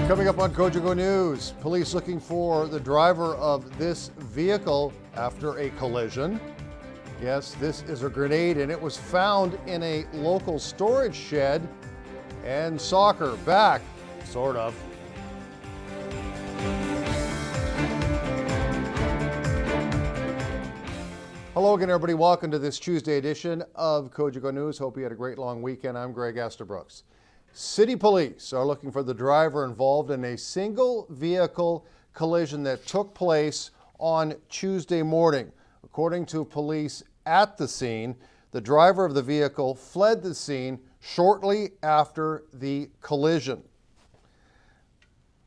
Coming up on Cogeco News, police looking for the driver of this vehicle after a collision. Yes, this is a grenade, and it was found in a local storage shed. And soccer back, sort of. Hello again, everybody. Welcome to this Tuesday edition of Cogeco News. Hope you had a great long weekend. I'm Greg Estabrooks. City police are looking for the driver involved in a single vehicle collision that took place on Tuesday morning. According to police at the scene, the driver of the vehicle fled the scene shortly after the collision.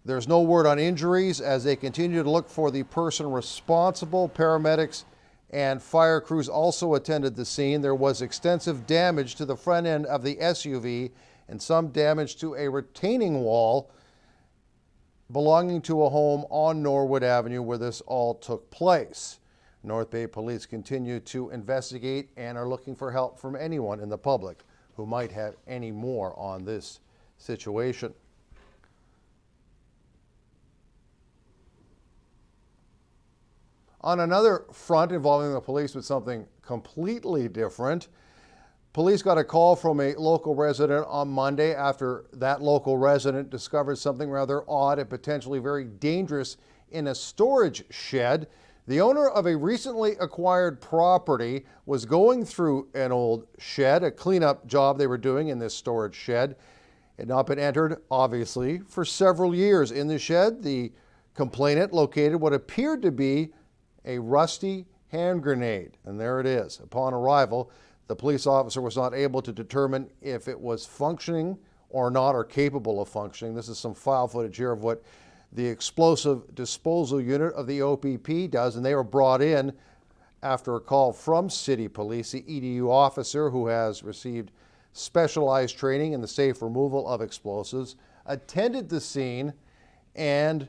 There's no word on injuries as they continue to look for the person responsible. Paramedics and fire crews also attended the scene. There was extensive damage to the front end of the SUV and some damage to a retaining wall belonging to a home on Norwood Avenue where this all took place. North Bay Police continue to investigate and are looking for help from anyone in the public who might have any more on this situation. On another front involving the police with something completely different, police got a call from a local resident on Monday after that local resident discovered something rather odd and potentially very dangerous in a storage shed. The owner of a recently acquired property was going through an old shed, a cleanup job they were doing in this storage shed. It had not been entered, obviously, for several years. In the shed, the complainant located what appeared to be a rusty hand grenade, and there it is. Upon arrival, the police officer was not able to determine if it was functioning or not, or capable of functioning. This is some file footage here of what the explosive disposal unit of the OPP does, and they were brought in after a call from City Police. The EDU officer, who has received specialized training in the safe removal of explosives, attended the scene and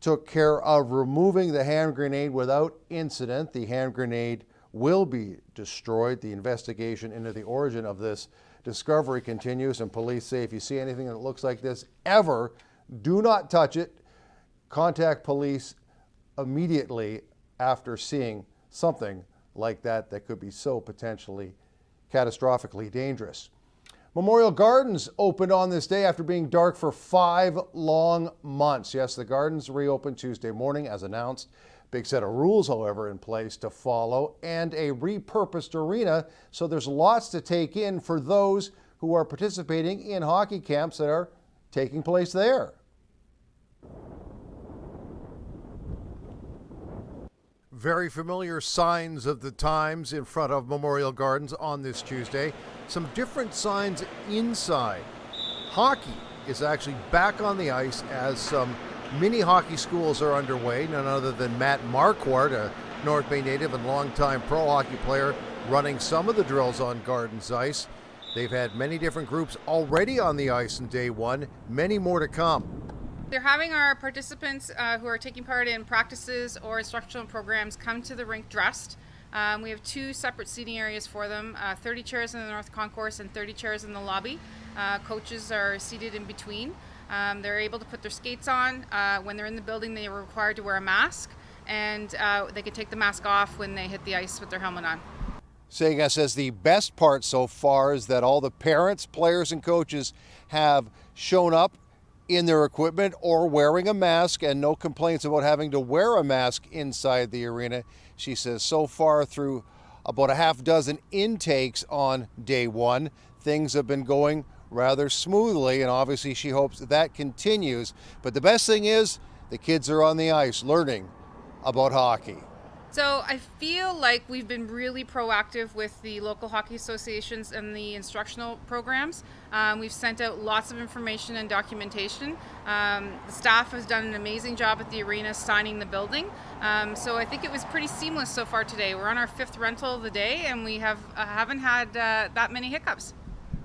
took care of removing the hand grenade without incident. The hand grenade will be destroyed. The investigation into the origin of this discovery continues, and police say if you see anything that looks like this ever, do not touch it. Contact police immediately after seeing something like that that could be so potentially catastrophically dangerous. Memorial Gardens opened on this day after being dark for 5 long months. Yes, the gardens reopened Tuesday morning as announced. Big set of rules, however, in place to follow, and a repurposed arena, so there's lots to take in for those who are participating in hockey camps that are taking place there. Very familiar signs of the times in front of Memorial Gardens on this Tuesday. Some different signs inside. Hockey is actually back on the ice as some mini hockey schools are underway. None other than Matt Marquardt, a North Bay native and longtime pro hockey player, running some of the drills on Gardens ice. They've had many different groups already on the ice in day one, many more to come. They're having our participants who are taking part in practices or instructional programs come to the rink dressed. We have 2 separate seating areas for them, 30 chairs in the North Concourse and 30 chairs in the lobby. Coaches are seated in between. They're able to put their skates on. When they're in the building, they are required to wear a mask, and they can take the mask off when they hit the ice with their helmet on. Sega says the best part so far is that all the parents, players, and coaches have shown up in their equipment or wearing a mask, and no complaints about having to wear a mask inside the arena. She says so far through about a half dozen intakes on day one, things have been going rather smoothly, and obviously she hopes that continues. But the best thing is the kids are on the ice learning about hockey. So I feel like we've been really proactive with the local hockey associations and the instructional programs. We've sent out lots of information and documentation. The staff has done an amazing job at the arena signing the building. So I think it was pretty seamless so far today. We're on our 5th rental of the day, and we haven't had that many hiccups.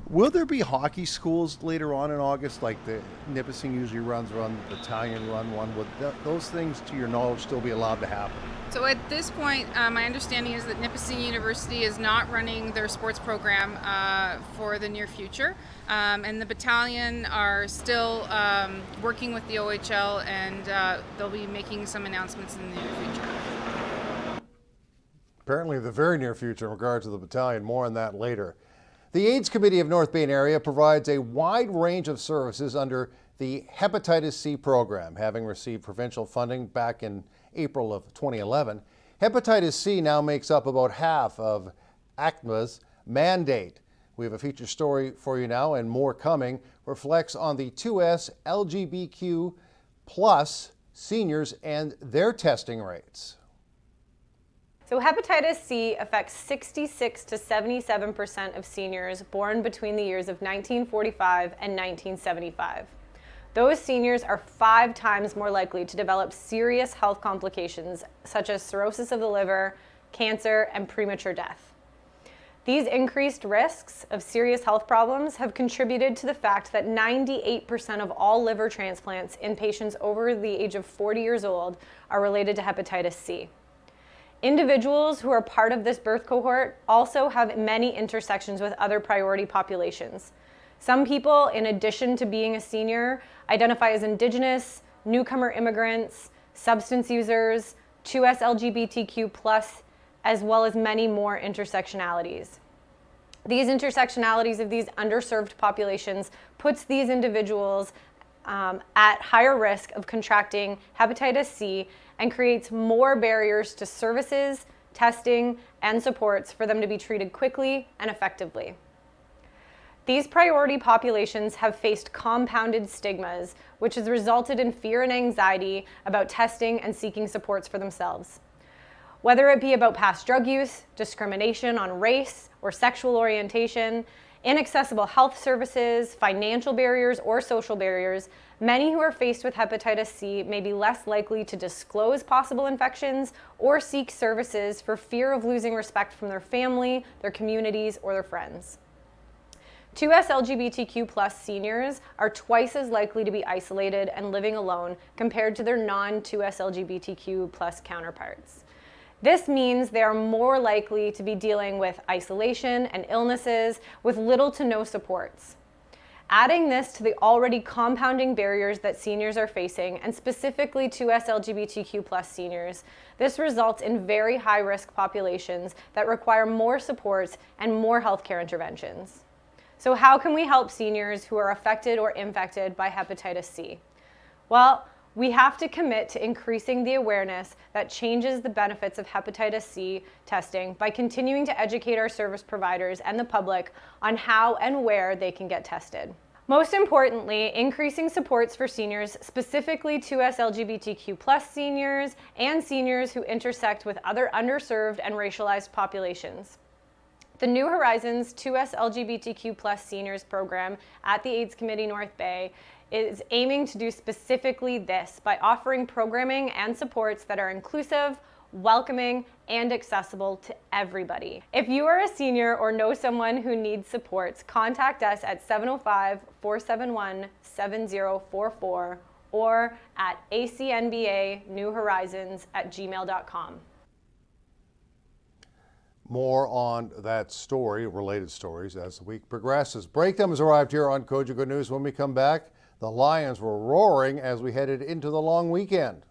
Will there be hockey schools later on in August, like the Nipissing usually runs one, the Battalion run one? Would those things, to your knowledge, still be allowed to happen? So at this point, my understanding is that Nipissing University is not running their sports program for the near future, and the battalion are still working with the OHL, and they'll be making some announcements in the near future. Apparently the very near future in regards to the battalion. More on that later. The AIDS Committee of North Bay area provides a wide range of services under the hepatitis C program, having received provincial funding back in April of 2011. Hepatitis C now makes up about half of ACMA's mandate. We have a feature story for you now, and more coming, reflects on the 2S LGBTQ plus seniors and their testing rates. So hepatitis C affects 66 to 77% of seniors born between the years of 1945 and 1975. Those seniors are 5 times more likely to develop serious health complications such as cirrhosis of the liver, cancer, and premature death. These increased risks of serious health problems have contributed to the fact that 98% of all liver transplants in patients over the age of 40 years old are related to hepatitis C. Individuals who are part of this birth cohort also have many intersections with other priority populations. Some people, in addition to being a senior, identify as Indigenous, newcomer immigrants, substance users, 2S LGBTQ+, as well as many more intersectionalities. These intersectionalities of these underserved populations puts these individuals at higher risk of contracting hepatitis C and creates more barriers to services, testing, and supports for them to be treated quickly and effectively. These priority populations have faced compounded stigmas, which has resulted in fear and anxiety about testing and seeking supports for themselves. Whether it be about past drug use, discrimination on race or sexual orientation, inaccessible health services, financial barriers, or social barriers, many who are faced with hepatitis C may be less likely to disclose possible infections or seek services for fear of losing respect from their family, their communities, or their friends. 2S LGBTQ+ seniors are twice as likely to be isolated and living alone compared to their non-2S LGBTQ+ counterparts. This means they are more likely to be dealing with isolation and illnesses with little to no supports. Adding this to the already compounding barriers that seniors are facing, and specifically 2S LGBTQ+ seniors, this results in very high-risk populations that require more supports and more healthcare interventions. So how can we help seniors who are affected or infected by hepatitis C? Well, we have to commit to increasing the awareness that changes the benefits of hepatitis C testing by continuing to educate our service providers and the public on how and where they can get tested. Most importantly, increasing supports for seniors, specifically 2S LGBTQ+ seniors and seniors who intersect with other underserved and racialized populations. The New Horizons 2S LGBTQ+ seniors program at the AIDS Committee North Bay is aiming to do specifically this by offering programming and supports that are inclusive, welcoming, and accessible to everybody. If you are a senior or know someone who needs supports, contact us at 705-471-7044 or at acnbanewhorizons@gmail.com. More on that story, related stories, as the week progresses. Breaktime has arrived here on Cogeco News. When we come back, the Lions were roaring as we headed into the long weekend.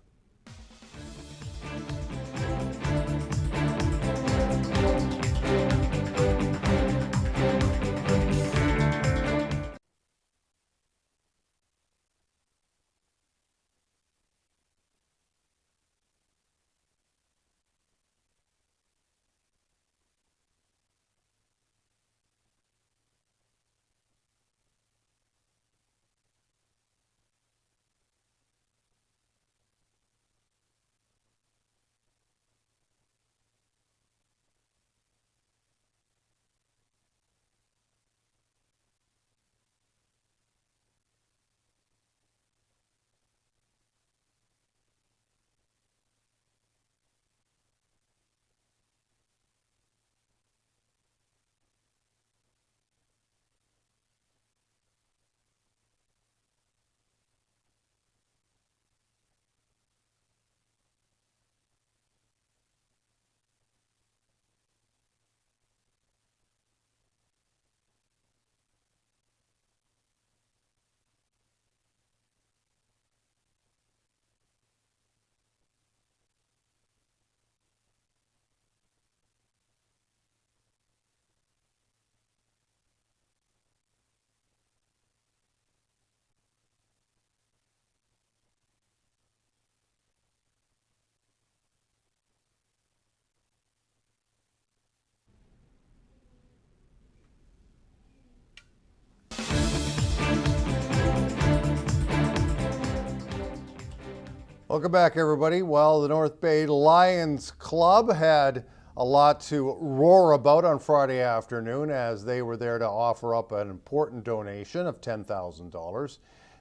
Welcome back, everybody. Well, the North Bay Lions Club had a lot to roar about on Friday afternoon as they were there to offer up an important donation of $10,000.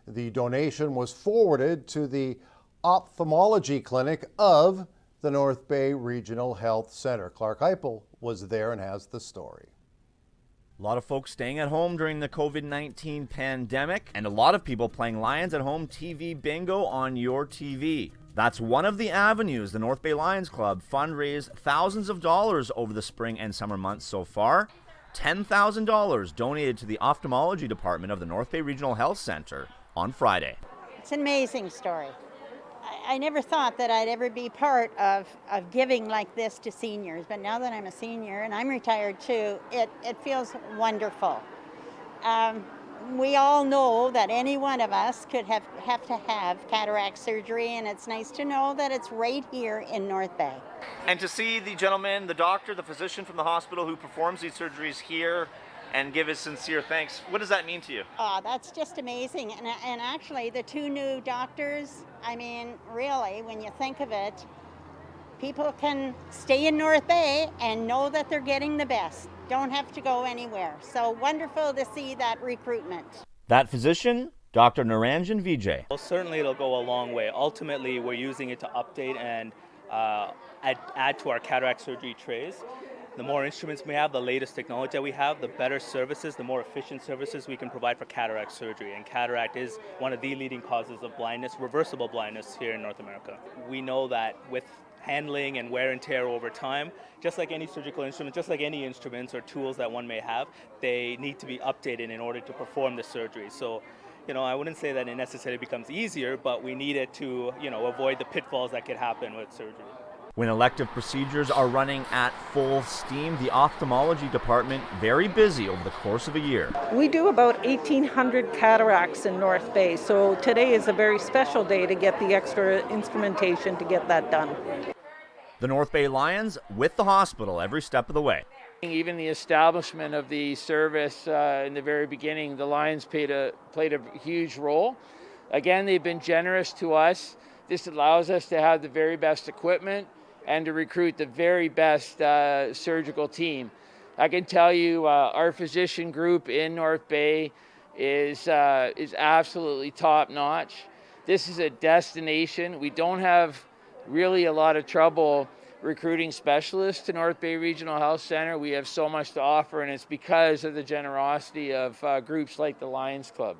The donation was forwarded to the ophthalmology clinic of the North Bay Regional Health Center. Clark Heipel was there and has the story. A lot of folks staying at home during the COVID-19 pandemic, and a lot of people playing Lions at Home TV bingo on your TV. That's one of the avenues the North Bay Lions Club fundraised thousands of dollars over the spring and summer months so far. $10,000 donated to the ophthalmology department of the North Bay Regional Health Center on Friday. It's an amazing story. I never thought that I'd ever be part of giving like this to seniors, but now that I'm a senior and I'm retired too, it feels wonderful. We all know that any one of us could have to have cataract surgery, and it's nice to know that it's right here in North Bay. And to see the gentleman, the doctor, the physician from the hospital who performs these surgeries here and give his sincere thanks, what does that mean to you? Oh, that's just amazing. And actually, the two new doctors, I mean, really, when you think of it, people can stay in North Bay and know that they're getting the best. Don't have to go anywhere. So wonderful to see that recruitment. That physician, Dr. Naranjan Vijay. Well, certainly it'll go a long way. Ultimately, we're using it to update and add to our cataract surgery trays. The more instruments we have, the latest technology that we have, the better services, the more efficient services we can provide for cataract surgery. And cataract is one of the leading causes of blindness, reversible blindness here in North America. We know that with handling and wear and tear over time, just like any surgical instrument, just like any instruments or tools that one may have, they need to be updated in order to perform the surgery. So, I wouldn't say that it necessarily becomes easier, but we need it to, avoid the pitfalls that could happen with surgery. When elective procedures are running at full steam, the ophthalmology department very busy over the course of a year. We do about 1,800 cataracts in North Bay, so today is a very special day to get the extra instrumentation to get that done. The North Bay Lions with the hospital every step of the way. Even the establishment of the service in the very beginning, the Lions played a huge role. Again, they've been generous to us. This allows us to have the very best equipment and to recruit the very best surgical team. I can tell you our physician group in North Bay is absolutely top notch. This is a destination. We don't have really a lot of trouble recruiting specialists to North Bay Regional Health Center. We have so much to offer, and it's because of the generosity of groups like the Lions Club.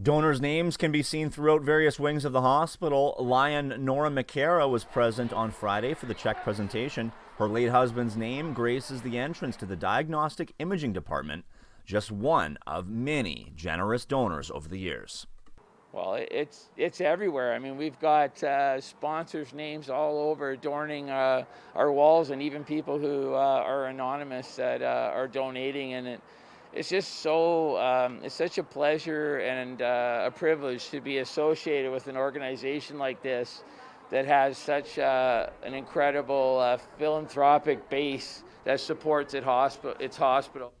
Donors' names can be seen throughout various wings of the hospital. Lion Nora McCara was present on Friday for the check presentation. Her late husband's name graces the entrance to the diagnostic imaging department, just one of many generous donors over the years. Well, it's everywhere. I mean, we've got sponsors' names all over adorning our walls, and even people who are anonymous that are donating, and it's just so, it's such a pleasure and a privilege to be associated with an organization like this that has such an incredible philanthropic base that supports its hospital.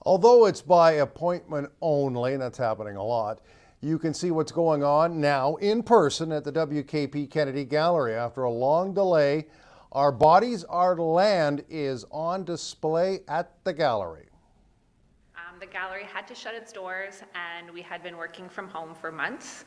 Although it's by appointment only, and that's happening a lot, you can see what's going on now in person at the WKP Kennedy Gallery. After a long delay, Our Bodies, Our Land is on display at the gallery. The gallery had to shut its doors, and we had been working from home for months.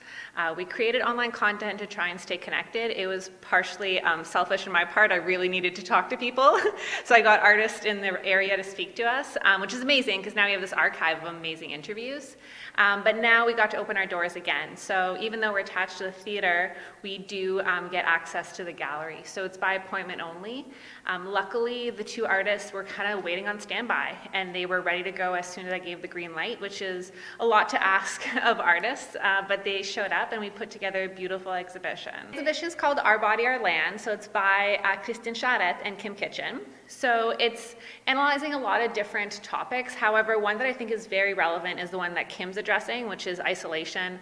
We created online content to try and stay connected. It was partially selfish on my part. I really needed to talk to people. So I got artists in the area to speak to us, which is amazing because now we have this archive of amazing interviews. But now we got to open our doors again. So even though we're attached to the theater, we do get access to the gallery. So it's by appointment only. Luckily, the two artists were kind of waiting on standby, and they were ready to go as soon as I gave the green light, which is a lot to ask of artists, but they showed up and we put together a beautiful exhibition. The exhibition is called Our Body, Our Land, so it's by Kristin Charette and Kim Kitchen. So it's analyzing a lot of different topics. However, one that I think is very relevant is the one that Kim's addressing, which is isolation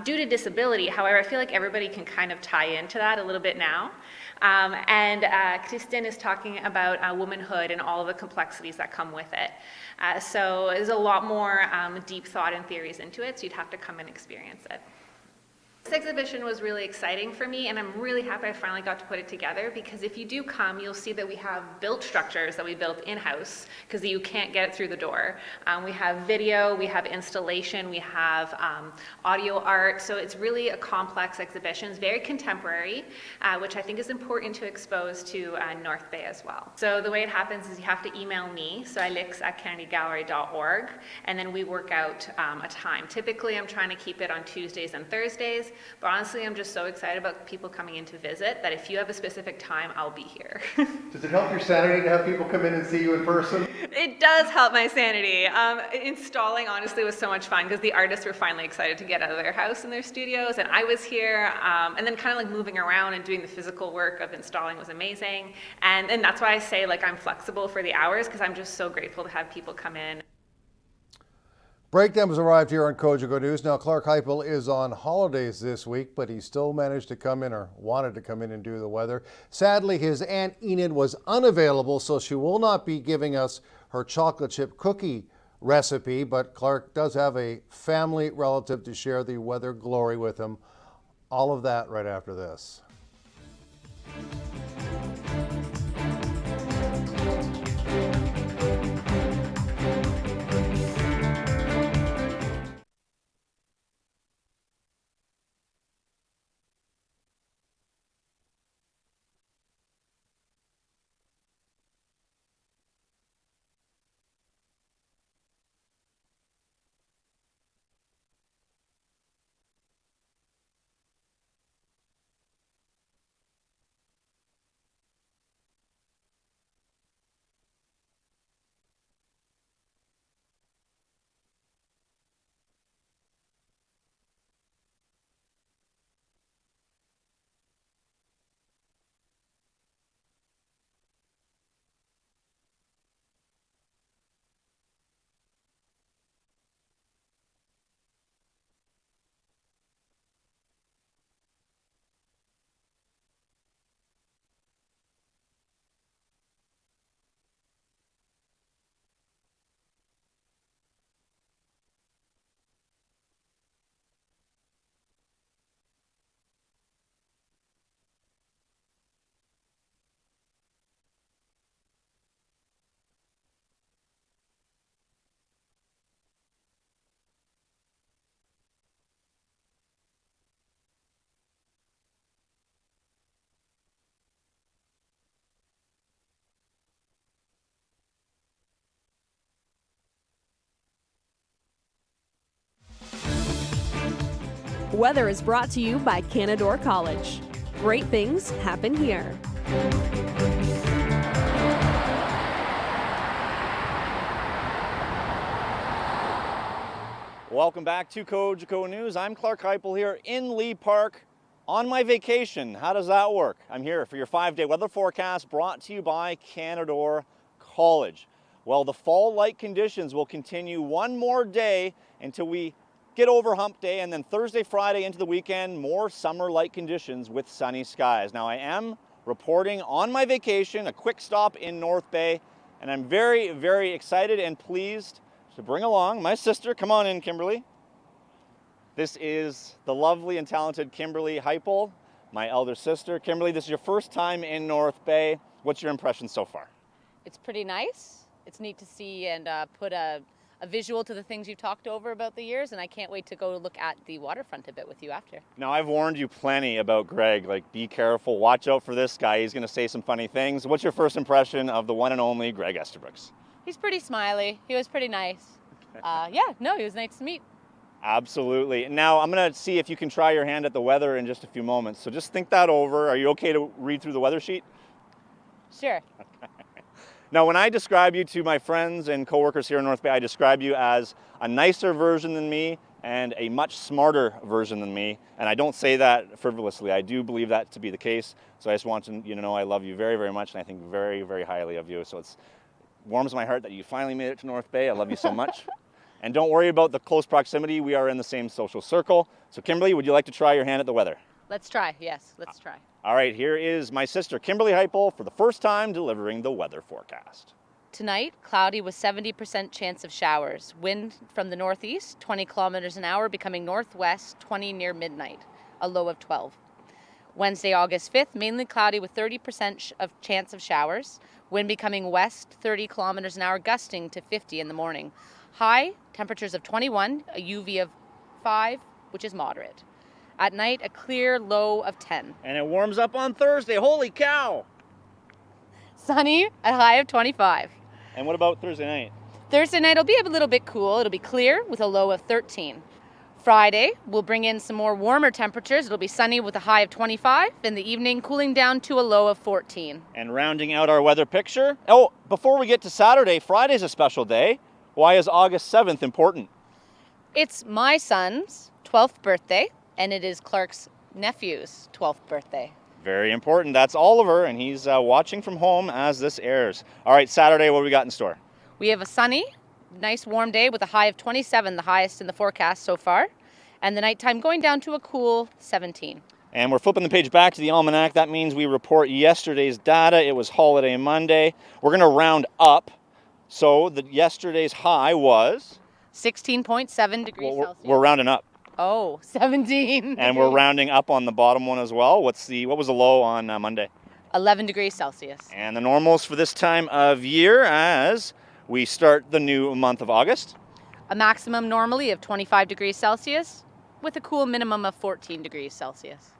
due to disability. However, I feel like everybody can kind of tie into that a little bit now. And Kristin is talking about womanhood and all of the complexities that come with it. So there's a lot more deep thought and theories into it, so you'd have to come and experience it. This exhibition was really exciting for me, and I'm really happy I finally got to put it together, because if you do come, you'll see that we have built structures that we built in-house because you can't get it through the door. We have video, we have installation, we have audio art, so it's really a complex exhibition. It's very contemporary, which I think is important to expose to North Bay as well. So the way it happens is you have to email me, so alex@kennedygallery.org, and then we work out a time. Typically, I'm trying to keep it on Tuesdays and Thursdays, but honestly, I'm just so excited about people coming in to visit that if you have a specific time, I'll be here. Does it help your sanity to have people come in and see you in person? It does help my sanity. Installing, honestly, was so much fun because the artists were finally excited to get out of their house and their studios, and I was here, and then kind of like moving around and doing the physical work of installing was amazing. And that's why I say like I'm flexible for the hours, because I'm just so grateful to have people come in. Breakdown has arrived here on Cogeco News. Now, Clark Heipel is on holidays this week, but he still managed to come in, or wanted to come in and do the weather. Sadly, his Aunt Enid was unavailable, so she will not be giving us her chocolate chip cookie recipe, but Clark does have a family relative to share the weather glory with him. All of that right after this. Weather is brought to you by Canadore College. Great things happen here. Welcome back to Cogeco News. I'm Clark Heipel here in Lee Park on my vacation. How does that work? I'm here for your 5-day weather forecast brought to you by Canadore College. Well, the fall-like conditions will continue one more day until we get over hump day, and then Thursday, Friday into the weekend, more summer-like conditions with sunny skies. Now, I am reporting on my vacation, a quick stop in North Bay, and I'm very, very excited and pleased to bring along my sister. Come on in, Kimberly. This is the lovely and talented Kimberly Heipel, my elder sister. Kimberly, this is your first time in North Bay. What's your impression so far? It's pretty nice. It's neat to see and put a visual to the things you've talked over about the years, and I can't wait to go look at the waterfront a bit with you after. Now, I've warned you plenty about Greg, like be careful, watch out for this guy, he's gonna say some funny things. What's your first impression of the one and only Greg Estabrooks? He's pretty smiley, he was pretty nice. He was nice to meet. Absolutely. Now, I'm gonna see if you can try your hand at the weather in just a few moments, so just think that over. Are you okay to read through the weather sheet? Sure. Now, when I describe you to my friends and coworkers here in North Bay, I describe you as a nicer version than me and a much smarter version than me. And I don't say that frivolously. I do believe that to be the case. So I just want you to know I love you very, very much, and I think very, very highly of you. So it warms my heart that you finally made it to North Bay. I love you so much. And don't worry about the close proximity. We are in the same social circle. So Kimberly, would you like to try your hand at the weather? Let's try, yes, let's try. All right, here is my sister, Kimberly Heipel, for the first time delivering the weather forecast. Tonight, cloudy with 70% chance of showers. Wind from the northeast, 20 kilometers an hour, becoming northwest, 20 near midnight. a low of 12. Wednesday, August 5th, mainly cloudy with 30% of chance of showers. Wind becoming west, 30 kilometers an hour, gusting to 50 in the morning. High, temperatures of 21, a UV of 5, which is moderate. At night, a clear low of 10. And it warms up on Thursday. Holy cow! Sunny, a high of 25. And what about Thursday night? Thursday night will be a little bit cool. It'll be clear with a low of 13. Friday, we'll bring in some more warmer temperatures. It'll be sunny with a high of 25. In the evening, cooling down to a low of 14. And rounding out our weather picture. Oh, before we get to Saturday, Friday's a special day. Why is August 7th important? It's my son's 12th birthday, and it is Clark's nephew's 12th birthday. Very important. That's Oliver, and he's watching from home as this airs. All right, Saturday, what do we got in store? We have a sunny, nice warm day with a high of 27, the highest in the forecast so far. And the nighttime going down to a cool 17. And we're flipping the page back to the almanac. That means we report yesterday's data. It was holiday Monday. We're going to round up. So yesterday's high was? 16.7 degrees Celsius. We're rounding up. Oh, 17. And we're rounding up on the bottom one as well. What was the low on Monday? 11 degrees Celsius. And the normals for this time of year as we start the new month of August? A maximum normally of 25 degrees Celsius with a cool minimum of 14 degrees Celsius.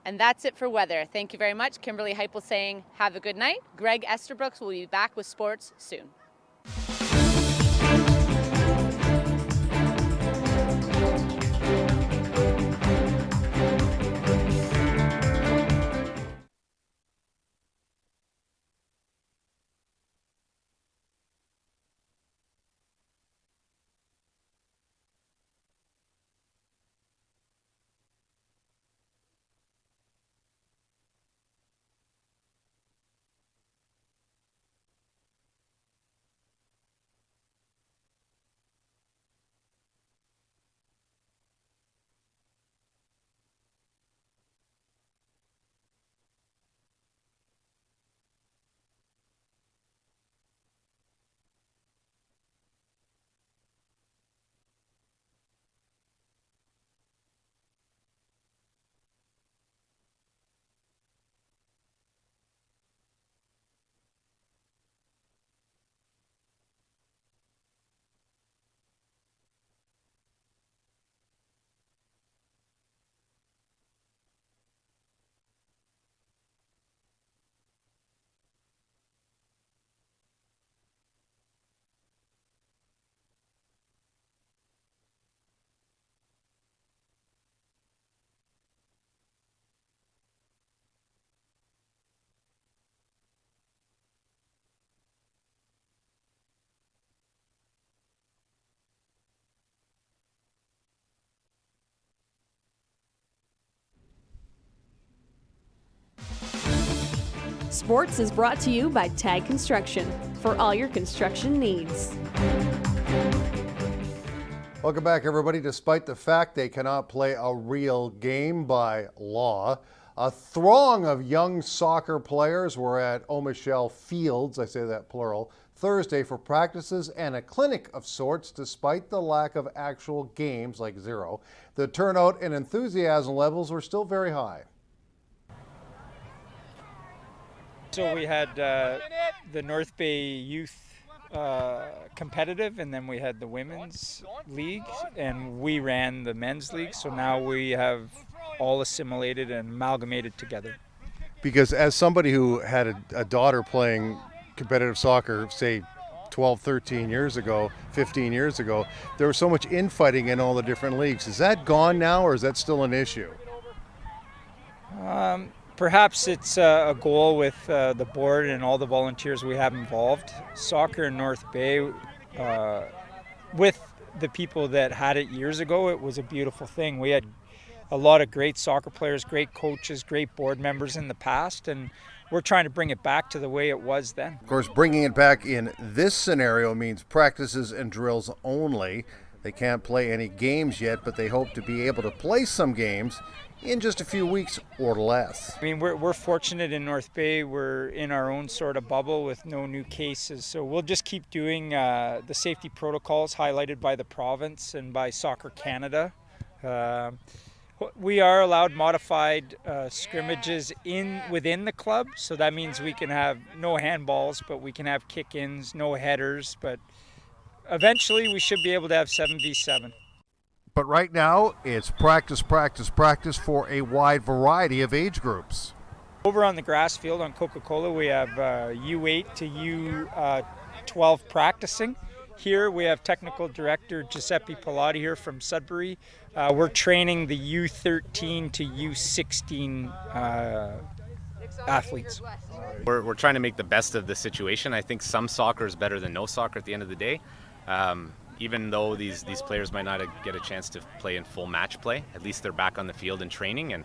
And that's it for weather. Thank you very much. Kimberly Heupel saying have a good night. Greg Esterbrooks will be back with sports soon. Sports is brought to you by Tag Construction for all your construction needs. Welcome back, everybody. Despite the fact they cannot play a real game by law, a throng of young soccer players were at O'Michelle Fields, I say that plural, Thursday for practices and a clinic of sorts despite the lack of actual games, like zero. The turnout and enthusiasm levels were still very high. So we had the North Bay Youth competitive, and then we had the Women's League, and we ran the Men's League. So now we have all assimilated and amalgamated together. Because as somebody who had a daughter playing competitive soccer, say 12, 13 years ago, 15 years ago, there was so much infighting in all the different leagues. Is that gone now, or is that still an issue? Perhaps it's a goal with the board and all the volunteers we have involved. Soccer in North Bay, with the people that had it years ago, it was a beautiful thing. We had a lot of great soccer players, great coaches, great board members in the past, and we're trying to bring it back to the way it was then. Of course, bringing it back in this scenario means practices and drills only. They can't play any games yet, but they hope to be able to play some games in just a few weeks or less. I mean, we're fortunate in North Bay. We're in our own sort of bubble with no new cases. So we'll just keep doing the safety protocols highlighted by the province and by Soccer Canada. We are allowed modified scrimmages within the club, so that means we can have no handballs, but we can have kick-ins, no headers, but eventually we should be able to have 7v7. But right now, it's practice, practice, practice for a wide variety of age groups. Over on the grass field on Coca-Cola, we have U8 to U12 practicing. Here we have technical director Giuseppe Pilati here from Sudbury. We're training the U13 to U16 athletes. We're trying to make the best of the situation. I think some soccer is better than no soccer at the end of the day. Even though these players might not get a chance to play in full match play, at least they're back on the field and training and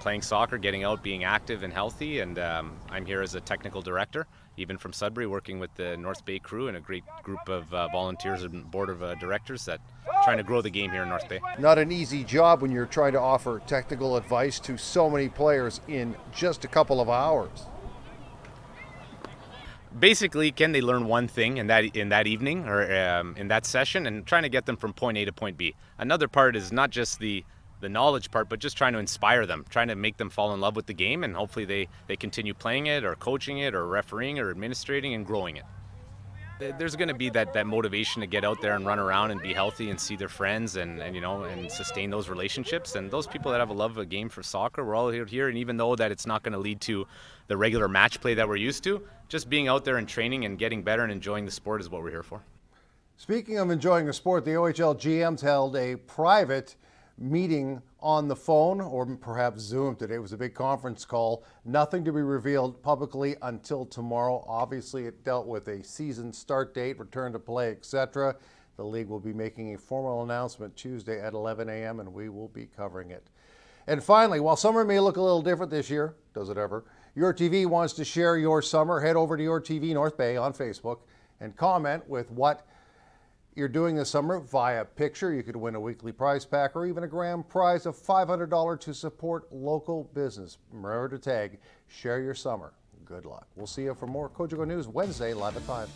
playing soccer, getting out, being active and healthy. And I'm here as a technical director, even from Sudbury, working with the North Bay crew and a great group of volunteers and board of directors that trying to grow the game here in North Bay. Not an easy job when you're trying to offer technical advice to so many players in just a couple of hours. Basically, can they learn one thing in that evening or in that session, and trying to get them from point A to point B. Another part is not just the knowledge part, but just trying to inspire them, trying to make them fall in love with the game, and hopefully they continue playing it or coaching it or refereeing or administrating and growing it. There's going to be that motivation to get out there and run around and be healthy and see their friends and sustain those relationships. And those people that have a love of a game for soccer, we're all here. And even though that it's not going to lead to the regular match play that we're used to, just being out there and training and getting better and enjoying the sport is what we're here for. Speaking of enjoying the sport, the OHL GMs held a private meeting on the phone or perhaps Zoom today. It was a big conference call. Nothing to be revealed publicly until tomorrow. Obviously, it dealt with a season start date, return to play, etc. The league will be making a formal announcement Tuesday at 11 a.m. and we will be covering it. And finally, while summer may look a little different this year, does it ever? Your TV wants to share your summer. Head over to Your TV North Bay on Facebook and comment with what you're doing this summer via picture. You could win a weekly prize pack or even a grand prize of $500 to support local business. Remember to tag Share Your Summer. Good luck. We'll see you for more Cogeco News Wednesday, live at 5.